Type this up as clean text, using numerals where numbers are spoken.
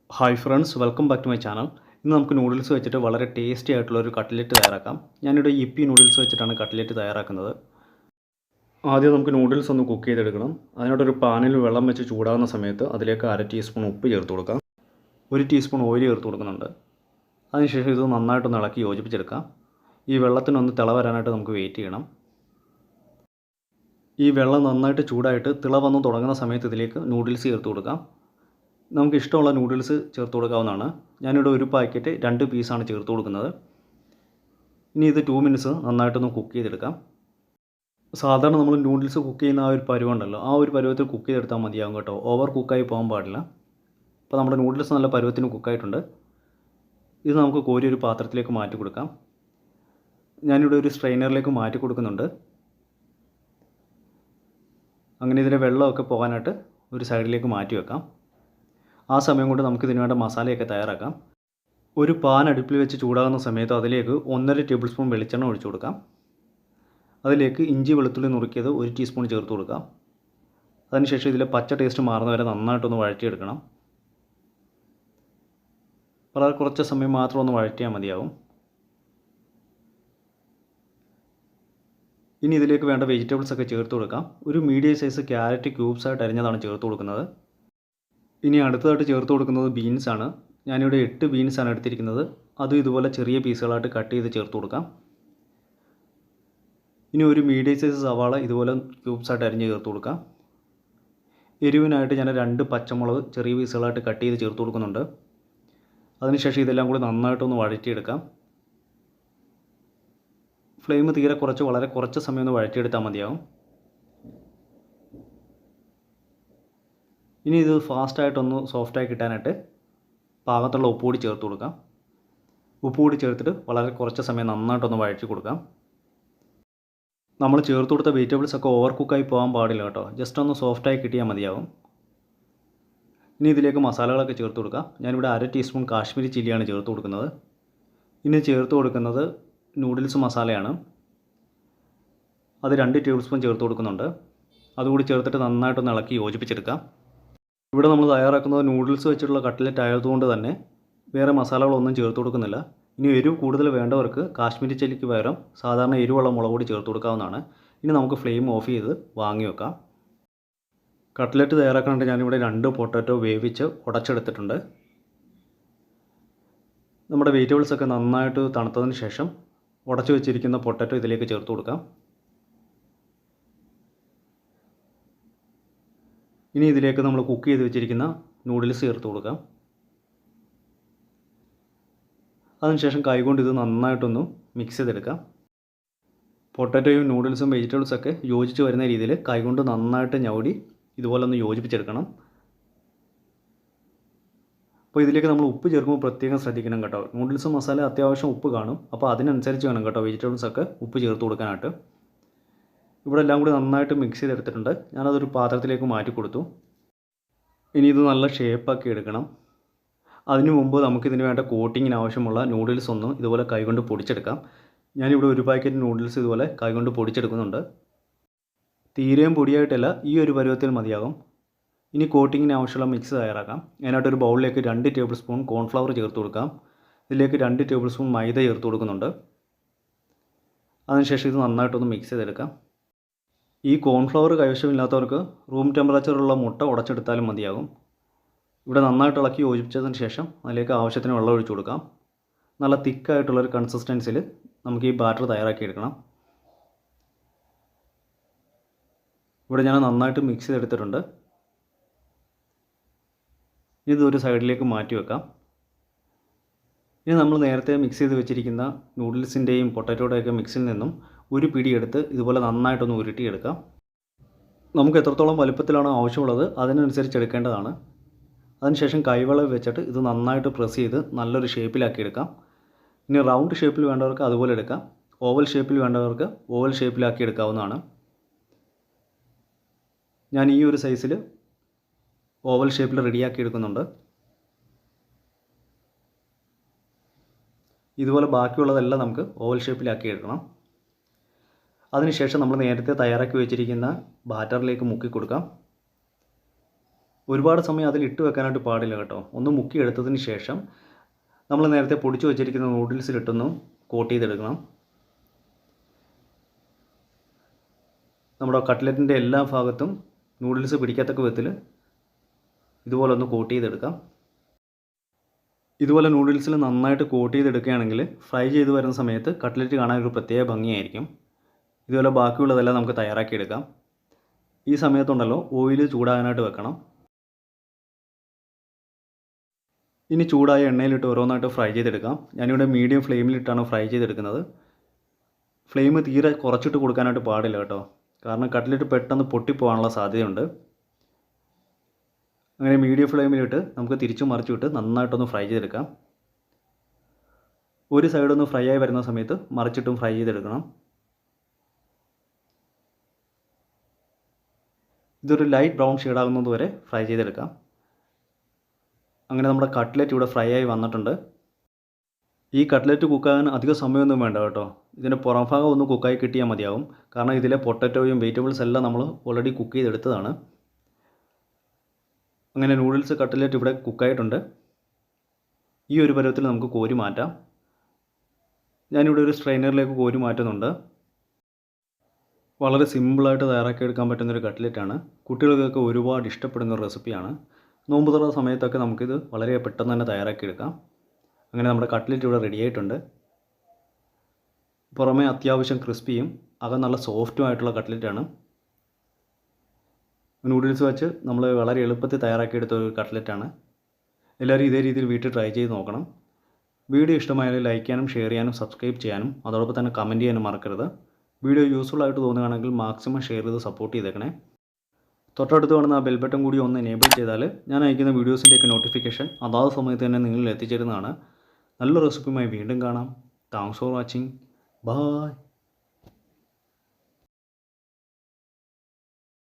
Hi friends, welcome back to my channel. ഇന്ന് നമുക്ക് noodles വെച്ചിട്ട് വളരെ ടേസ്റ്റി ആയിട്ടുള്ള ഒരു കട്ട്ലറ്റ് തയ്യാറാക്കാം. ഞാനിവിടെ യിപ്പി നൂഡിൽസ് വെച്ചിട്ടാണ് കട്ട്ലറ്റ് തയ്യാറാക്കുന്നത്. ആദ്യം നമുക്ക് നൂഡിൽസ് ഒന്ന് കുക്ക് ചെയ്തെടുക്കണം. അതിനോടൊരു പാനിൽ വെള്ളം വെച്ച് ചൂടാകുന്ന സമയത്ത് അതിലേക്ക് 1/2 ടീസ്പൂൺ ഉപ്പ് ചേർത്ത് കൊടുക്കാം. 1 ടീസ്പൂൺ ഓയിൽ ചേർത്ത് കൊടുക്കുന്നുണ്ട്. അതിനുശേഷം ഇത് നന്നായിട്ടൊന്ന് ഇളക്കി യോജിപ്പിച്ചെടുക്കാം. ഈ വെള്ളത്തിനൊന്ന് തിള വരാനായിട്ട് നമുക്ക് വെയിറ്റ് ചെയ്യണം. ഈ വെള്ളം നന്നായിട്ട് ചൂടായിട്ട് തിള വന്ന് തുടങ്ങുന്ന സമയത്ത് ഇതിലേക്ക് നൂഡിൽസ് ചേർത്ത് കൊടുക്കാം. നമുക്ക് ഇഷ്ടമുള്ള നൂഡിൽസ് ചേർത്ത് കൊടുക്കാവുന്നതാണ്. ഞാനിവിടെ ഒരു പാക്കറ്റ് 2 പീസാണ് ചേർത്ത് കൊടുക്കുന്നത്. ഇനി ഇത് 2 മിനിറ്റ്സ് നന്നായിട്ടൊന്ന് കുക്ക് ചെയ്തെടുക്കാം. സാധാരണ നമ്മൾ നൂഡിൽസ് കുക്ക് ചെയ്യുന്ന ആ ഒരു പരുവുണ്ടല്ലോ, ആ ഒരു പരുവത്തിൽ കുക്ക് ചെയ്തെടുത്താൽ മതിയാകും കേട്ടോ. ഓവർ കുക്കായി പോകാൻ പാടില്ല. അപ്പോൾ നമ്മുടെ നൂഡിൽസ് നല്ല പരുവത്തിന് കുക്കായിട്ടുണ്ട്. ഇത് നമുക്ക് കോരി ഒരു പാത്രത്തിലേക്ക് മാറ്റി കൊടുക്കാം. ഞാനിവിടെ ഒരു സ്ട്രെയിനറിലേക്ക് മാറ്റി കൊടുക്കുന്നുണ്ട്. അങ്ങനെ ഇതിലെ വെള്ളമൊക്കെ പോകാനായിട്ട് ഒരു സൈഡിലേക്ക് മാറ്റി വെക്കാം. ആ സമയം കൊണ്ട് നമുക്കിതിന് വേണ്ട മസാലയൊക്കെ തയ്യാറാക്കാം. ഒരു പാൻ അടുപ്പിൽ വെച്ച് ചൂടാകുന്ന സമയത്ത് അതിലേക്ക് 1.5 ടേബിൾ സ്പൂൺ വെളിച്ചെണ്ണ ഒഴിച്ചു കൊടുക്കാം. അതിലേക്ക് ഇഞ്ചി വെളുത്തുള്ളി നുറുക്കിയത് 1 ടീസ്പൂൺ ചേർത്ത് കൊടുക്കാം. അതിനുശേഷം ഇതിലെ പച്ച ടേസ്റ്റ് മാറുന്നവരെ നന്നായിട്ടൊന്ന് വഴറ്റിയെടുക്കണം. വളരെ കുറച്ച് സമയം മാത്രം ഒന്ന് വഴറ്റിയാൽ മതിയാവും. ഇനി ഇതിലേക്ക് വേണ്ട വെജിറ്റബിൾസ് ഒക്കെ ചേർത്ത് കൊടുക്കാം. ഒരു മീഡിയം സൈസ് ക്യാരറ്റ് ക്യൂബ്സായിട്ട് അരിഞ്ഞതാണ് ചേർത്ത് കൊടുക്കുന്നത്. ഇനി അടുത്തതായിട്ട് ചേർത്ത് കൊടുക്കുന്നത് ബീൻസാണ്. ഞാനിവിടെ 8 ബീൻസാണ് എടുത്തിരിക്കുന്നത്. അതും ഇതുപോലെ ചെറിയ പീസുകളായിട്ട് കട്ട് ചെയ്ത് ചേർത്ത് കൊടുക്കാം. ഇനി ഒരു മീഡിയം സൈസ് സവാള ഇതുപോലെ ക്യൂബ്സായിട്ട് അരിഞ്ഞ് ചേർത്ത് കൊടുക്കാം. എരിവിനായിട്ട് ഞാൻ 2 പച്ചമുളക് ചെറിയ പീസുകളായിട്ട് കട്ട് ചെയ്ത് ചേർത്ത് കൊടുക്കുന്നുണ്ട്. അതിനുശേഷം ഇതെല്ലാം കൂടി നന്നായിട്ടൊന്ന് വഴറ്റിയെടുക്കാം. ഫ്ലെയിം തീരെ കുറച്ച് വളരെ കുറച്ച് സമയം ഒന്ന് വഴറ്റിയെടുത്താൽ മതിയാവും. ഇനി ഇത് ഫാസ്റ്റായിട്ടൊന്ന് സോഫ്റ്റായി കിട്ടാനായിട്ട് പാകത്തുള്ള ഉപ്പ് കൂടി ചേർത്ത് കൊടുക്കാം. ഉപ്പ് കൂടി ചേർത്തിട്ട് വളരെ കുറച്ച് സമയം നന്നായിട്ടൊന്ന് വഴറ്റി കൊടുക്കാം. നമ്മൾ ചേർത്ത് കൊടുത്ത വെജിറ്റബിൾസൊക്കെ ഓവർ കുക്കായി പോകാൻ പാടില്ല കേട്ടോ. ജസ്റ്റ് ഒന്ന് സോഫ്റ്റായി കിട്ടിയാൽ മതിയാവും. ഇനി ഇതിലേക്ക് മസാലകളൊക്കെ ചേർത്ത് കൊടുക്കാം. ഞാനിവിടെ 1/2 ടീസ്പൂൺ കാശ്മീരി ചില്ലിയാണ് ചേർത്ത് കൊടുക്കുന്നത്. ഇനി ചേർത്ത് കൊടുക്കുന്നത് നൂഡിൽസ് മസാലയാണ്. അത് 2 ടേബിൾ സ്പൂൺ ചേർത്ത് കൊടുക്കുന്നുണ്ട്. അതുകൂടി ചേർത്തിട്ട് നന്നായിട്ടൊന്ന് ഇളക്കി യോജിപ്പിച്ചെടുക്കാം. ഇവിടെ നമ്മൾ തയ്യാറാക്കുന്നത് നൂഡിൽസ് വെച്ചിട്ടുള്ള കട്ട്ലറ്റ് ആയതുകൊണ്ട് തന്നെ വേറെ മസാലകളൊന്നും ചേർത്ത് കൊടുക്കുന്നില്ല. ഇനി എരിവ് കൂടുതൽ വേണ്ടവർക്ക് കാശ്മീരി ചില്ലിക്ക് പകരം സാധാരണ എരിവുള്ള മുളക് പൊടി ചേർത്ത് കൊടുക്കാവുന്നതാണ്. ഇനി നമുക്ക് ഫ്ലെയിം ഓഫ് ചെയ്ത് വാങ്ങി വെക്കാം. കട്ട്ലറ്റ് തയ്യാറാക്കാനായിട്ട് ഞാനിവിടെ 2 പൊട്ടാറ്റോ വേവിച്ച് ഉടച്ചെടുത്തിട്ടുണ്ട്. നമ്മുടെ വെജിറ്റബിൾസൊക്കെ നന്നായിട്ട് തണുത്തതിന് ശേഷം ഉടച്ചു വെച്ചിരിക്കുന്ന പൊട്ടാറ്റോ ഇതിലേക്ക് ചേർത്ത് കൊടുക്കാം. ഇനി ഇതിലേക്ക് നമ്മൾ കുക്ക് ചെയ്ത് വെച്ചിരിക്കുന്ന നൂഡിൽസ് ചേർത്ത് കൊടുക്കാം. അതിനുശേഷം കൈകൊണ്ട് ഇത് നന്നായിട്ടൊന്ന് മിക്സ് ചെയ്തെടുക്കാം. പൊട്ടാറ്റോയും നൂഡിൽസും വെജിറ്റബിൾസൊക്കെ യോജിച്ച് വരുന്ന രീതിയിൽ കൈകൊണ്ട് നന്നായിട്ട് ഞവടി ഇതുപോലെ ഒന്ന് യോജിപ്പിച്ചെടുക്കണം. അപ്പോൾ ഇതിലേക്ക് നമ്മൾ ഉപ്പ് ചേർക്കുമ്പോൾ പ്രത്യേകം ശ്രദ്ധിക്കണം കേട്ടോ. നൂഡിൽസ് മസാല അത്യാവശ്യം ഉപ്പ് കാണും. അപ്പോൾ അതിനനുസരിച്ച് വേണം കേട്ടോ വെജിറ്റബിൾസൊക്കെ ഉപ്പ് ചേർത്ത് കൊടുക്കാനായിട്ട്. ഇവിടെ എല്ലാം കൂടി നന്നായിട്ട് മിക്സ് ചെയ്തെടുത്തിട്ടുണ്ട്. ഞാനതൊരു പാത്രത്തിലേക്ക് മാറ്റി കൊടുത്തു. ഇനി ഇത് നല്ല ഷേപ്പാക്കി എടുക്കണം. അതിനു മുമ്പ് നമുക്കിതിന് വേണ്ട കോട്ടിങ്ങിന് ആവശ്യമുള്ള നൂഡിൽസ് ഒന്ന് ഇതുപോലെ കൈകൊണ്ട് പൊടിച്ചെടുക്കാം. ഞാനിവിടെ ഒരു പാക്കറ്റ് നൂഡിൽസ് ഇതുപോലെ കൈകൊണ്ട് പൊടിച്ചെടുക്കുന്നുണ്ട്. തീരെയും പൊടിയായിട്ടല്ല, ഈ ഒരു പരുവത്തിൽ മതിയാകും. ഇനി കോട്ടിങ്ങിന് ആവശ്യമുള്ള മിക്സ് തയ്യാറാക്കാം. അതിനായിട്ടൊരു ബൗളിലേക്ക് 2 ടേബിൾ സ്പൂൺ കോൺഫ്ലവർ ചേർത്ത് കൊടുക്കാം. ഇതിലേക്ക് 2 ടേബിൾ സ്പൂൺ മൈദ ചേർത്ത് കൊടുക്കുന്നുണ്ട്. അതിനുശേഷം ഇത് നന്നായിട്ടൊന്ന് മിക്സ് ചെയ്തെടുക്കാം. ഈ കോൺഫ്ലവർ കൈവശമില്ലാത്തവർക്ക് റൂം ടെമ്പറേച്ചറുള്ള മുട്ട ഉടച്ചെടുത്താലും മതിയാകും. ഇവിടെ നന്നായിട്ട് ഇളക്കി യോജിപ്പിച്ചതിന് ശേഷം അതിലേക്ക് ആവശ്യത്തിന് വെള്ളം ഒഴിച്ചു കൊടുക്കാം. നല്ല തിക്കായിട്ടുള്ളൊരു കൺസിസ്റ്റൻസിൽ നമുക്ക് ഈ ബാറ്റർ തയ്യാറാക്കിയെടുക്കണം. ഇവിടെ ഞാൻ നന്നായിട്ട് മിക്സ് ചെയ്തെടുത്തിട്ടുണ്ട്. ഇതൊരു സൈഡിലേക്ക് മാറ്റി വെക്കാം. ഇനി നമ്മൾ നേരത്തെ മിക്സ് ചെയ്ത് വെച്ചിരിക്കുന്ന നൂഡിൽസിൻ്റെയും പൊട്ടാറ്റോയുടെയൊക്കെ മിക്സിൽ നിന്നും ഒരു പിടി എടുത്ത് ഇതുപോലെ നന്നായിട്ടൊന്ന് ഉരുട്ടിയെടുക്കാം. നമുക്ക് എത്രത്തോളം വലുപ്പത്തിലാണോ ആവശ്യമുള്ളത് അതിനനുസരിച്ച് എടുക്കേണ്ടതാണ്. അതിനുശേഷം കൈവളവ് വെച്ചിട്ട് ഇത് നന്നായിട്ട് പ്രസ് ചെയ്ത് നല്ലൊരു ഷേപ്പിലാക്കി എടുക്കാം. ഇനി റൗണ്ട് ഷേപ്പിൽ വേണ്ടവർക്ക് അതുപോലെ എടുക്കാം. ഓവൽ ഷേപ്പിൽ വേണ്ടവർക്ക് ഓവൽ ഷേപ്പിലാക്കി എടുക്കാവുന്നതാണ്. ഞാൻ ഈ ഒരു സൈസിൽ ഓവൽ ഷേപ്പിൽ റെഡിയാക്കി എടുക്കുന്നുണ്ട്. ഇതുപോലെ ബാക്കിയുള്ളതെല്ലാം നമുക്ക് ഓവൽ ഷേപ്പിലാക്കി എടുക്കണം. അതിനുശേഷം നമ്മൾ നേരത്തെ തയ്യാറാക്കി വെച്ചിരിക്കുന്ന ബാറ്ററിലേക്ക് മുക്കി കൊടുക്കാം. ഒരുപാട് സമയം അതിൽ ഇട്ട് വെക്കാനായിട്ട് പാടില്ല കേട്ടോ. ഒന്ന് മുക്കി എടുത്തതിന് ശേഷം നമ്മൾ നേരത്തെ പൊടിച്ചു വെച്ചിരിക്കുന്ന നൂഡിൽസിലിട്ടൊന്ന് കോട്ട് ചെയ്തെടുക്കണം. നമ്മുടെ കട്ട്ലറ്റിൻ്റെ എല്ലാ ഭാഗത്തും നൂഡിൽസ് പിടിക്കത്തക്ക വിധത്തിൽ ഇതുപോലെ ഒന്ന് കോട്ട് ചെയ്തെടുക്കാം. ഇതുപോലെ നൂഡിൽസിൽ നന്നായിട്ട് കോട്ട് ചെയ്തെടുക്കുകയാണെങ്കിൽ ഫ്രൈ ചെയ്ത് വരുന്ന സമയത്ത് കട്ട്ലറ്റ് കാണാൻ ഒരു പ്രത്യേക ഭംഗിയായിരിക്കും. ഇതുപോലെ ബാക്കിയുള്ളതെല്ലാം നമുക്ക് തയ്യാറാക്കിയെടുക്കാം. ഈ സമയത്തുണ്ടല്ലോ ഓയിൽ ചൂടാകാനായിട്ട് വെക്കണം. ഇനി ചൂടായ എണ്ണയിലിട്ട് ഓരോന്നായിട്ട് ഫ്രൈ ചെയ്തെടുക്കാം. ഞാനിവിടെ മീഡിയം ഫ്ലെയിമിലിട്ടാണ് ഫ്രൈ ചെയ്തെടുക്കുന്നത്. ഫ്ലെയിം തീരെ കുറച്ചിട്ട് കൊടുക്കാനായിട്ട് പാടില്ല കേട്ടോ, കാരണം കട്ട്ലറ്റ് പെട്ടെന്ന് പൊട്ടിപ്പോകാനുള്ള സാധ്യതയുണ്ട്. അങ്ങനെ മീഡിയം ഫ്ലെയിമിലിട്ട് നമുക്ക് തിരിച്ചും മറിച്ചിട്ട് നന്നായിട്ടൊന്ന് ഫ്രൈ ചെയ്തെടുക്കാം. ഒരു സൈഡൊന്ന് ഫ്രൈ ആയി വരുന്ന സമയത്ത് മറിച്ചിട്ടും ഫ്രൈ ചെയ്തെടുക്കണം. ഇതൊരു ലൈറ്റ് ബ്രൗൺ ഷെയ്ഡാകുന്നത് വരെ ഫ്രൈ ചെയ്തെടുക്കാം. അങ്ങനെ നമ്മുടെ കട്ട്ലറ്റ് ഇവിടെ ഫ്രൈ ആയി വന്നിട്ടുണ്ട്. ഈ കട്ട്ലറ്റ് കുക്കാകാൻ അധികം സമയമൊന്നും വേണ്ട കേട്ടോ. ഇതിൻ്റെ പുറം ഭാഗം ഒന്ന് കുക്കായി കിട്ടിയാൽ മതിയാവും. കാരണം ഇതിലെ പൊട്ടറ്റോയും വെജിറ്റബിൾസ് എല്ലാം നമ്മൾ ഓൾറെഡി കുക്ക് ചെയ്തെടുത്തതാണ്. അങ്ങനെ നൂഡിൽസ് കട്ട്ലറ്റ് ഇവിടെ കുക്കായിട്ടുണ്ട്. ഈ ഒരു പരുവത്തിൽ നമുക്ക് കോരി മാറ്റാം. ഞാനിവിടെ ഒരു സ്ട്രെയിനറിലേക്ക് കോരി മാറ്റുന്നുണ്ട്. വളരെ സിമ്പിളായിട്ട് തയ്യാറാക്കിയെടുക്കാൻ പറ്റുന്നൊരു കട്ട്ലറ്റാണ്. കുട്ടികൾക്കൊക്കെ ഒരുപാട് ഇഷ്ടപ്പെടുന്ന റെസിപ്പിയാണ്. നോമ്പ് തുറ സമയത്തൊക്കെ നമുക്കിത് വളരെ പെട്ടെന്ന് തന്നെ തയ്യാറാക്കിയെടുക്കാം. അങ്ങനെ നമ്മുടെ കട്ട്ലറ്റ് ഇവിടെ റെഡി ആയിട്ടുണ്ട്. പുറമേ അത്യാവശ്യം ക്രിസ്പിയും അകം നല്ല സോഫ്റ്റും ആയിട്ടുള്ള കട്ട്ലറ്റാണ്. നൂഡിൽസ് വെച്ച് നമ്മൾ വളരെ എളുപ്പത്തിൽ തയ്യാറാക്കിയെടുത്ത ഒരു കട്ട്ലറ്റാണ്. എല്ലാവരും ഇതേ രീതിയിൽ വീട്ടിൽ ട്രൈ ചെയ്ത് നോക്കണം. വീഡിയോ ഇഷ്ടമായാലും ലൈക്ക് ചെയ്യാനും ഷെയർ ചെയ്യാനും സബ്സ്ക്രൈബ് ചെയ്യാനും അതോടൊപ്പം തന്നെ കമൻറ്റ് ചെയ്യാനും മറക്കരുത്. വീഡിയോ യൂസ്ഫുൾ ആയിട്ട് തോന്നുകയാണെങ്കിൽ മാക്സിമം ഷെയർ ചെയ്ത് സപ്പോർട്ട് ചെയ്തേക്കണേ. തൊട്ടടുത്ത് കാണുന്ന ആ ബെൽ ബട്ടൺ കൂടി ഒന്ന് എനേബിൾ ചെയ്താൽ ഞാൻ അയക്കുന്ന വീഡിയോസിൻ്റെയൊക്കെ നോട്ടിഫിക്കേഷൻ അതാത് സമയത്ത് തന്നെ നിങ്ങളിൽ എത്തിച്ചേരുന്നതാണ്. നല്ല റെസിപ്പിയുമായി വീണ്ടും കാണാം. Thanks for watching. ബൈ.